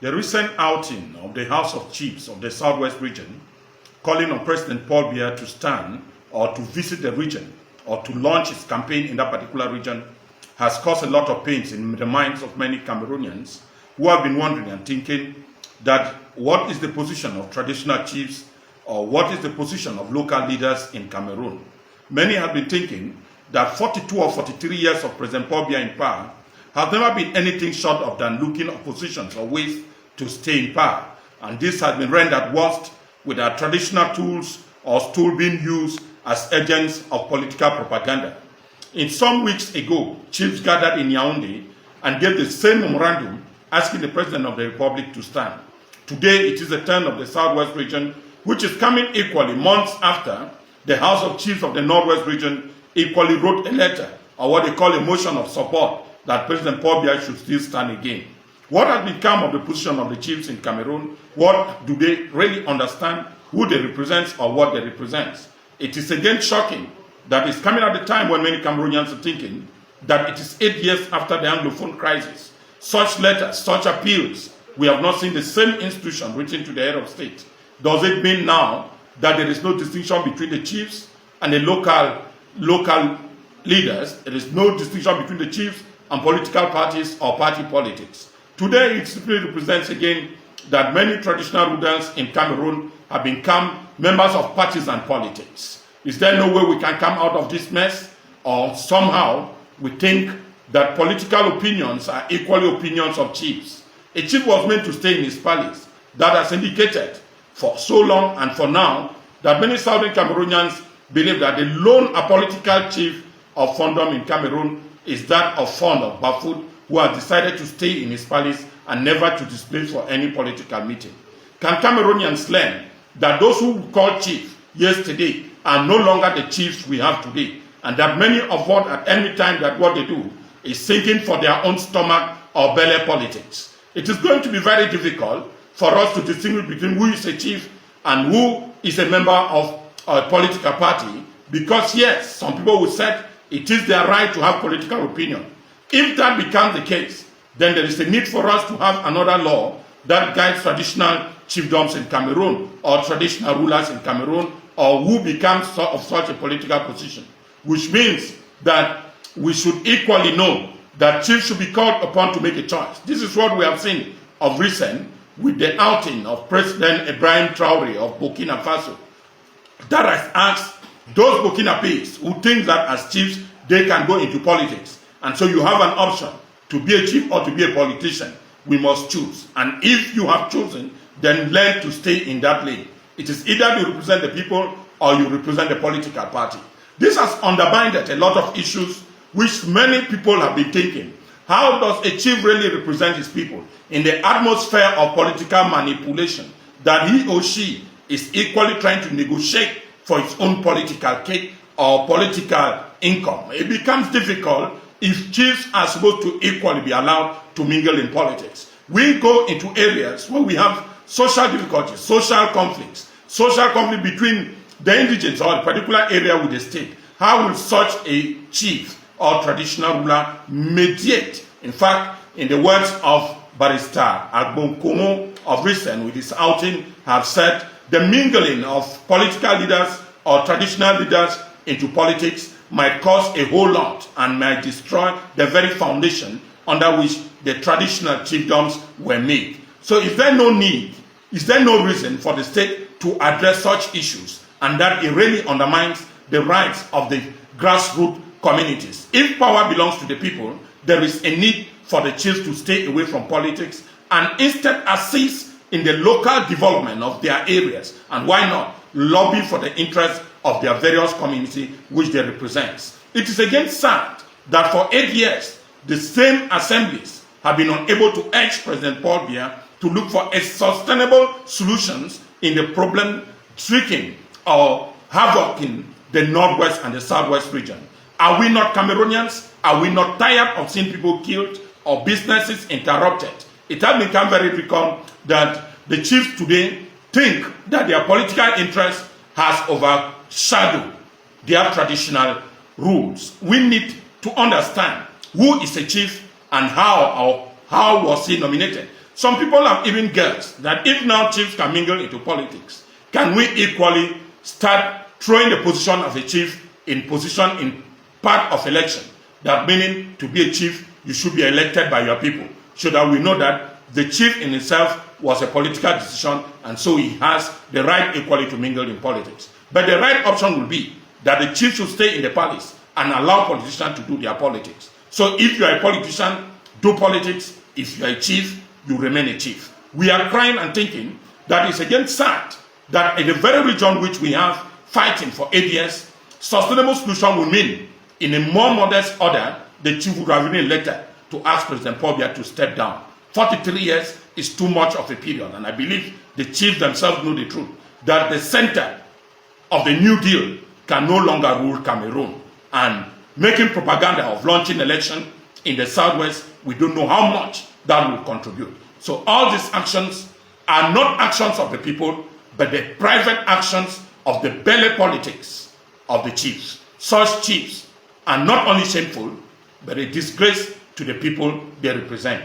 The recent outing of the House of Chiefs of the Southwest region, calling on President Paul Biya to stand or to visit the region or to launch his campaign in that particular region, has caused a lot of pains in the minds of many Cameroonians who have been wondering and thinking that what is the position of traditional chiefs or what is the position of local leaders in Cameroon. Many have been thinking that 42 or 43 years of President Paul Biya in power has never been anything short of than looking for positions or ways to stay in power. And this has been rendered worst with our traditional tools or tools being used as agents of political propaganda. In some weeks ago, chiefs gathered in Yaoundé and gave the same memorandum asking the President of the Republic to stand. Today, it is the turn of the Southwest region, which is coming equally months after the House of Chiefs of the Northwest region equally wrote a letter, or what they call a motion of support, that President Paul Biya should still stand again. What has become of the position of the chiefs in Cameroon? What do they really understand? Who they represent or what they represent? It is again shocking that it's coming at the time when many Cameroonians are thinking that it is 8 years after the Anglophone crisis. Such letters, such appeals, we have not seen the same institution written to the head of state. Does it mean now that there is no distinction between the chiefs and the local leaders? There is no distinction between the chiefs and political parties or party politics. Today, it simply represents again that many traditional rulers in Cameroon have become members of partisan politics. Is there no way we can come out of this mess? Or somehow we think that political opinions are equally opinions of chiefs? A chief was meant to stay in his palace. That has indicated for so long and for now that many southern Cameroonians believe that the lone apolitical chief of Fondom in Cameroon is that of Fond of Bafut, who has decided to stay in his palace and never to displace for any political meeting. Can Cameroonians learn that those who called chief yesterday are no longer the chiefs we have today, and that many of what at any time that what they do is seeking for their own stomach or belly politics? It is going to be very difficult for us to distinguish between who is a chief and who is a member of a political party, because yes, some people will say it is their right to have political opinion. If that becomes the case, then there is a need for us to have another law that guides traditional chiefdoms in Cameroon or traditional rulers in Cameroon, or who becomes of such a political position, which means that we should equally know that chiefs should be called upon to make a choice. This is what we have seen of recent with the outing of President Ibrahim Traoré of Burkina Faso. That has asked those Burkinabés who think that as chiefs they can go into politics. And so you have an option to be a chief or to be a politician. We must choose. And if you have chosen, then learn to stay in that lane. It is either you represent the people or you represent the political party. This has undermined a lot of issues which many people have been thinking. How does a chief really represent his people in the atmosphere of political manipulation that he or she is equally trying to negotiate for its own political cake or political income? It becomes difficult if chiefs are supposed to equally be allowed to mingle in politics. We go into areas where we have social difficulties, social conflict between the indigents or a particular area with the state. How will such a chief or traditional ruler mediate? In fact, in the words of Barrister Agbon Komo of recent with his outing, have said the mingling of political leaders or traditional leaders into politics might cause a whole lot and might destroy the very foundation under which the traditional chiefdoms were made. So is there no need, is there no reason for the state to address such issues, and that it really undermines the rights of the grassroots communities? If power belongs to the people, there is a need for the chiefs to stay away from politics and instead assist in the local development of their areas, and why not lobby for the interests of their various community which they represent. It is again sad that for 8 years, the same assemblies have been unable to urge President Paul Biya to look for a sustainable solutions in the problem-stricken or havoc-ing the Northwest and the Southwest region. Are we not Cameroonians? Are we not tired of seeing people killed or businesses interrupted? It has become very difficult that the chiefs today think that their political interest has overshadowed their traditional rules. We need to understand who is a chief and how was he nominated. Some people have even guessed that if now chiefs can mingle into politics, can we equally start throwing the position of a chief in position in part of election? That meaning to be a chief, you should be elected by your people, so that we know that the chief in itself was a political decision, and so he has the right equally to mingle in politics. But the right option will be that the chief should stay in the palace and allow politicians to do their politics. So if you are a politician, do politics. If you are a chief, you remain a chief. We are crying and thinking that it's again sad that in the very region which we have fighting for 8 years, sustainable solution will mean in a more modest order, the chief would have written a letter to ask President Paul Biya to step down. 43 years is too much of a period, and I believe the chiefs themselves know the truth, that the center of the New Deal can no longer rule Cameroon. And making propaganda of launching election in the Southwest, we don't know how much that will contribute. So all these actions are not actions of the people, but the private actions of the belly politics of the chiefs. Such chiefs are not only shameful, but a disgrace to the people they represent.